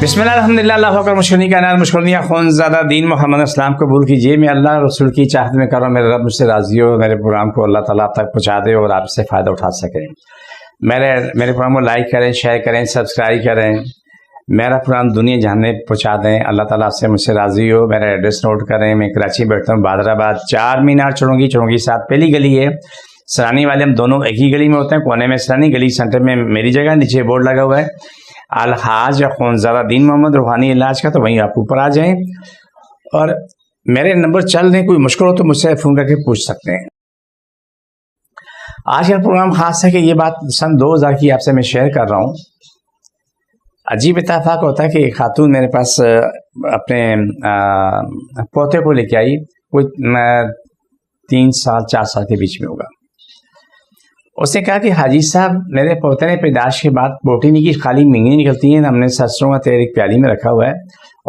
بسم اللہ الحمدللہ اللہ اکبر مشکرنی کا نار مشکرنیہ خون زیادہ دین محمد اسلام قبول کیجیے. میں اللہ رسول کی چاہت میں کر رہا ہوں, میرے رب مجھ سے راضی ہو, میرے پروگرام کو اللہ تعالیٰ آپ تک پہنچا دے اور آپ سے فائدہ اٹھا سکیں. میرے پروگرام کو لائک کریں, شیئر کریں, سبسکرائب کریں. میرا پروگرام دنیا جہان میں پہنچا دیں. اللہ تعالیٰ آپ سے مجھ سے راضی ہو. میرا ایڈریس نوٹ کریں. میں کراچی بیٹھتا ہوں, بادر آباد, 4 مینار چڑونگی 7 پہلی گلی ہے. سرانی والے ہم دونوں ایک ہی گلی میں ہوتے ہیں, کونے میں سرانی گلی, سینٹر میں میری جگہ, نیچے بورڈ لگا ہوا ہے الحاج خونزادہ دین محمد روحانی علاج کا, تو وہیں آپ اوپر آ جائیں. اور میرے نمبر چل رہے, کوئی مشکل ہو تو مجھ سے فون کر کے پوچھ سکتے ہیں. آج کا پروگرام خاص ہے کہ یہ بات سن 2000 کی آپ سے میں شیئر کر رہا ہوں. عجیب اتفاق ہوتا ہے کہ ایک خاتون میرے پاس اپنے پوتے کو لے کے آئی, کوئی 3 سال 4 سال کے بیچ میں ہوگا. اس نے کہا کہ حاجی صاحب میرے پوتے نے پیدائش کے بعد پروٹین کی خالی مینگنی نکلتی ہیں, ہم نے سرسوں کا تیل ایک پیالی میں رکھا ہوا ہے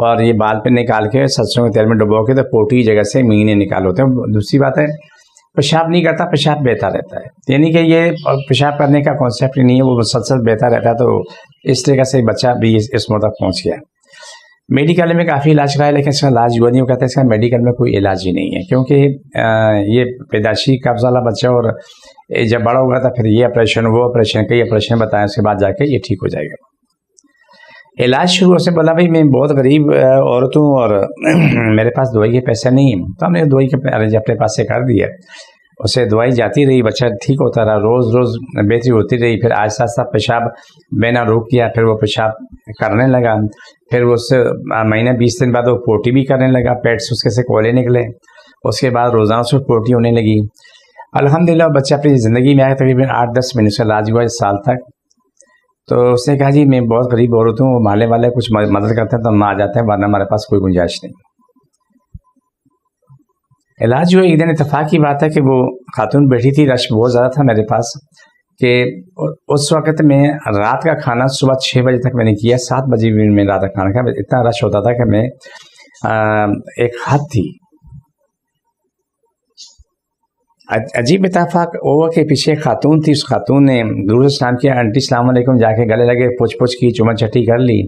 اور یہ بال پہ نکال کے سرسوں کے تیل میں ڈبو کے تو پوٹی کی جگہ سے مینگنی نکال ہوتے ہیں. دوسری بات ہے پیشاب نہیں کرتا, پیشاب بہتا رہتا ہے, یعنی کہ یہ پیشاب کرنے کا کانسیپٹ نہیں ہے, وہ مسلسل بہتا رہتا ہے. تو اس طریقے سے بچہ بھی اس موڑ تک پہنچ گیا. میڈیکل میں کافی علاج کرایا لیکن اس کا علاج ہوا نہیں. وہ کہتے ہیں اس کا میڈیکل میں کوئی علاج ہی نہیں ہے, کیونکہ یہ پیدائشی قبض والا بچہ اور جب بڑا ہوگا تو پھر یہ آپریشن وہ آپریشن کئی آپریشن بتائیں, اس کے بعد جا کے یہ ٹھیک ہو جائے گا. علاج شروع سے بولا بھائی میں بہت غریب عورت ہوں اور میرے پاس دوائی کے پیسے نہیں ہیں. تو ہم نے دوائی کے ارینج اپنے پاس سے کر دیا. اسے دوائی جاتی رہی, بچہ ٹھیک ہوتا رہا, روز روز بہتری ہوتی رہی. پھر آہستہ آہستہ پیشاب بہنا روک دیا, پھر وہ پیشاب کرنے لگا. پھر وہ اس سے مہینہ 20 دن بعد وہ پوٹی بھی کرنے لگا, پیٹ سے اس کے سے کولے نکلے. اس کے بعد روزانہ سے پوٹی ہونے لگی. الحمدللہ بچہ اپنی زندگی میں آیا, تقریباً 8-10 مہینے سے علاج ہوا, 1 سال تک. تو اس نے کہا جی میں بہت غریب عورت ہوں, محلے والے کچھ مدد کرتے ہیں تو ہم آ جاتے ہیں, ورنہ ہمارے پاس کوئی گنجائش نہیں. علاج ہوا. ایک دن اتفاق کی بات ہے کہ وہ خاتون بیٹھی تھی, رش بہت زیادہ تھا میرے پاس, کہ اس وقت میں رات کا کھانا صبح 6 بجے تک میں نے کیا, 7 بجے بھی میں رات کا کھانا کھایا. اتنا رش ہوتا تھا کہ میں ایک حد تھی. عجیب اتفاق ہوا کہ پیچھے خاتون تھی, اس خاتون نے درود اسلام کیا, آنٹی السلام علیکم جا کے گلے لگے, پوچھ کی, چوما چٹی کر لی.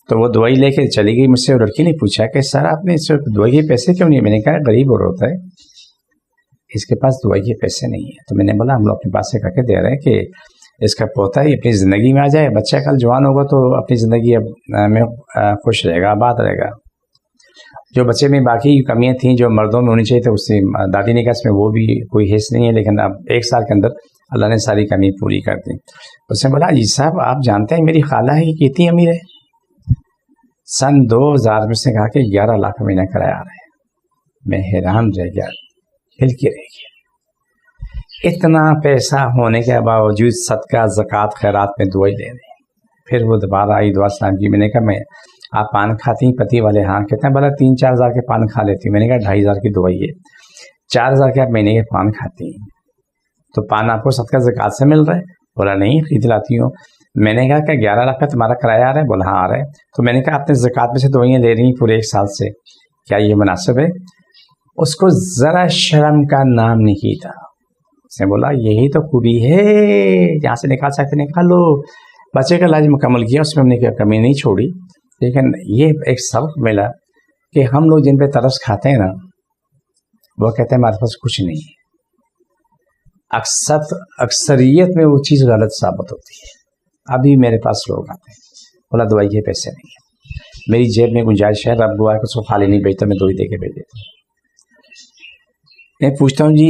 تو وہ دوائی لے کے چلی گئی. مجھ سے لڑکی نے پوچھا کہ سر آپ نے اس دوائی کے پیسے کیوں نہیں؟ میں نے کہا غریب اور ہوتا ہے, اس کے پاس دوائی کے پیسے نہیں ہیں. تو میں نے بولا ہم لوگ اپنے پاس سے کر کے دے رہے ہیں کہ اس کا پوتا ہے اپنی زندگی میں آ جائے, بچہ کل جوان ہوگا تو اپنی زندگی میں خوش رہے گا, آباد رہے گا. جو بچے میں باقی کمیاں تھیں جو مردوں میں ہونی چاہیے تو اس سے دادی نے کہا اس میں وہ بھی کوئی حص نہیں ہے, لیکن اب 1 سال کے اندر اللہ نے ساری کمی پوری کر دی. اس نے بولا جی صاحب آپ جانتے ہیں میری خالہ ہے کہ کتنی امیر ہے؟ سن 2000 میں اس نے کہا کہ 11 لاکھ مہینہ کرایہ آ رہا ہے. میں حیران رہ گیا, ہل کے رہ گیا. اتنا پیسہ ہونے کے باوجود صدقہ زکوٰۃ خیرات میں دعائی لے رہے ہیں. پھر وہ دوبارہ آئی دعا اسلام کی. میں نے کہا میں آپ پان کھاتی ہیں پتی والے؟ ہاں. کہتے ہیں بولا 3-4 ہزار کے پان کھا لیتی ہوں. میں نے کہا 2,500 کی دوائی ہے, 4,000 کے آپ مہینے کے پان کھاتی ہیں, تو پان آپ کو صدقہ زکوٰۃ سے مل رہا ہے؟ بولا نہیں, خرید لاتی ہوں. میں نے کہا کہ 11 لاکھ کا تمہارا کرایہ آ رہا ہے؟ بولا ہاں آ رہا ہے. تو میں نے کہا آپ نے زکوٰۃ میں سے دوائیاں لے رہی ہیں پورے 1 سال سے, کیا یہ مناسب ہے؟ اس کو ذرا شرم کا نام نہیں تھا. اس نے بولا یہی تو خوبی ہے, جہاں سے نکال سکتے نکالو. بچے کا علاج مکمل کیا, اس میں ہم نے کمی نہیں چھوڑی. لیکن یہ ایک سبق ملا کہ ہم لوگ جن پہ ترس کھاتے ہیں نا, وہ کہتے ہیں ہمارے پاس کچھ نہیں ہے. اکثریت میں وہ چیز غلط ثابت ہوتی ہے. ابھی میرے پاس لوگ آتے ہیں, بولا دوائی کے پیسے نہیں ہیں, میری جیب میں گنجائش ہے, رب دعا ہے کہ اس کو خالی نہیں بھیجتا, میں دوائی دے کے بھیج دیتا ہوں. میں پوچھتا ہوں جی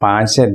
5 سے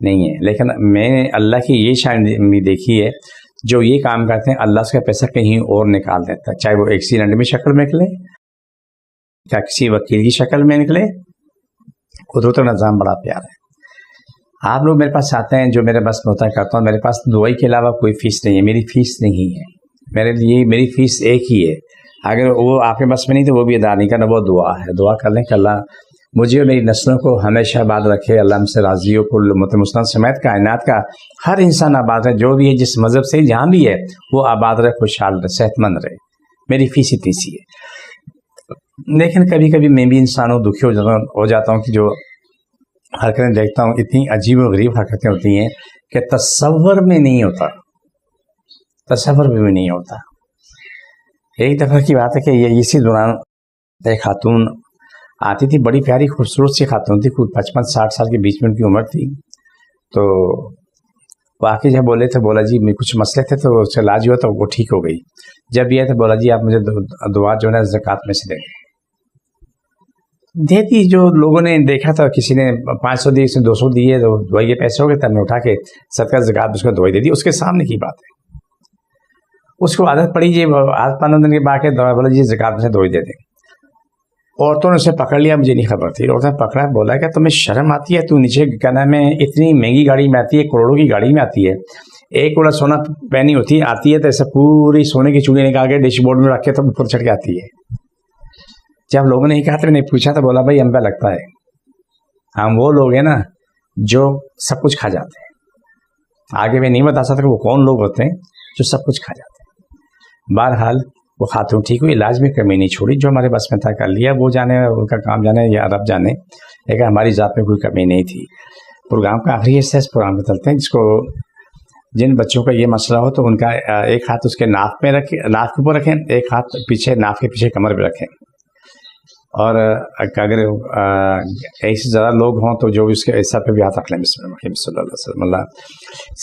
نہیں ہے. لیکن میں نے اللہ کی یہ شان بھی دیکھی ہے, جو یہ کام کرتے ہیں اللہ اس کا پیسہ کہیں اور نکال دیتا ہے, چاہے وہ ایکسیڈنٹ میں شکل میں نکلے یا کسی وکیل کی شکل میں نکلے. قدرت کا نظام بڑا پیارا ہے. آپ لوگ میرے پاس آتے ہیں, جو میرے بس میں ہوتا ہے کرتا ہوں. میرے پاس دوائی کے علاوہ کوئی فیس نہیں ہے, میری فیس نہیں ہے. میرے لیے میری فیس ایک ہی ہے, اگر وہ آپ کے بس میں نہیں تو وہ بھی ادا نہیں کرنا, وہ دعا ہے. دعا کر لیں کہ اللہ مجھے اور میری نسلوں کو ہمیشہ آباد رکھے. اللہ ہم سے راضی ہو. کل امت مسلمہ سمیت کائنات کا ہر انسان آباد رہے, جو بھی ہے جس مذہب سے جہاں بھی ہے وہ آباد رہے, خوشحال رہے, صحت مند رہے. میری فیس اتنی سی ہے. لیکن کبھی کبھی میں بھی انسان ہوں, دکھی ہو جاتا ہوں کہ جو حرکتیں دیکھتا ہوں اتنی عجیب و غریب حرکتیں ہوتی ہیں کہ تصور میں نہیں ہوتا, تصور میں بھی نہیں ہوتا. ایک دفعہ کی بات ہے کہ یہ اسی دوران ایک خاتون آتی تھی, بڑی پیاری خوبصورت سی خاتون تھی, کوئی 55-60 سال کے بیچ میں ان کی عمر تھی. تو واقعی جب بولے تھے, بولا جی میں کچھ مسئلے تھے تو اس کا علاج ہوا تو وہ ٹھیک ہو گئی. جب یہ تو بولا جی آپ مجھے دعا جو ہے نا زکوٰۃ میں سے دیں. دے دی. جو لوگوں نے دیکھا تھا, کسی نے 500 دیے, کسی نے 200 دیے, تو دوائی کے پیسے ہو گئے. تب میں اٹھا کے صدقہ زکوٰۃ اس کو دوائی دے دی. اس کے سامنے کی بات ہے. اس کو عادت پڑی جی, آج 15 دن کے بعد کے دوا بولا جی زکوٰۃ میں سے دوائی دے دیں. عورتوں نے اسے پکڑ لیا, مجھے نہیں خبر تھی. عورتوں نے پکڑا, بولا کہ تمہیں شرم آتی ہے, تو نیچے کیا نام ہے اتنی مہنگی گاڑی میں آتی ہے, کروڑوں کی گاڑی میں آتی ہے, 1 کروڑ سونا پہنی ہوتی آتی ہے, تو ایسے پوری سونے کی چوڑی نکال کے ڈیش بورڈ میں رکھ کے تو اوپر چڑھ کے آتی ہے. جب لوگوں نے یہ کہا تو میں نے پوچھا تو بولا بھائی ہم پہ لگتا ہے, ہم وہ لوگ ہیں نا جو سب کچھ کھا جاتے ہیں. آگے میں نہیں بتا سکتا کہ وہ کون لوگ ہوتے ہیں جو سب کچھ کھا جاتے ہیں. بہرحال وہ خاتون ٹھیک ہوئی, علاج میں کمی نہیں چھوڑی, جو ہمارے بس میں تھا کر لیا. وہ جانے ان کا کام جانے یا رب جانے, لیکن ہماری ذات میں کوئی کمی نہیں تھی. پروگرام کا آخری حصہ اس پروگرام میں چلتے ہیں. جس کو جن بچوں کا یہ مسئلہ ہو تو ان کا ایک ہاتھ اس کے ناک میں رکھیں, ناک کے اوپر رکھیں, ایک ہاتھ پیچھے ناک کے پیچھے کمر پہ رکھیں. اور اگر ایسے زیادہ لوگ ہوں تو جو بھی اس کے ایسا پہ بھی ہاتھ رکھ لیں. بسم اللہ الرحمن الرحیم, صلی اللہ علیہ وسلم. اللہ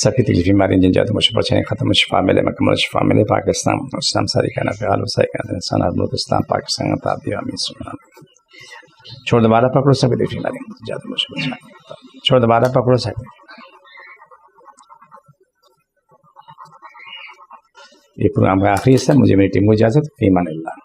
سب کی تکلیفیں ماری جن جاتے مجھے بچے ختم شفا ملے, مکمل شفا ملے. پاکستان اسلام ساری کہنا پہ حال وسائی کہنا انسان ملک اسلام پاکستان تعبیر آمین سلام. چھوڑ دوبارہ پکڑو, سب کی تکلیفیں ماری جاتے مجھے بچے. چھوڑ دوبارہ پکڑو سب. یہ پروگرام کا آخری حصہ. مجھے میری ٹیم کو اجازت, فی امان اللہ.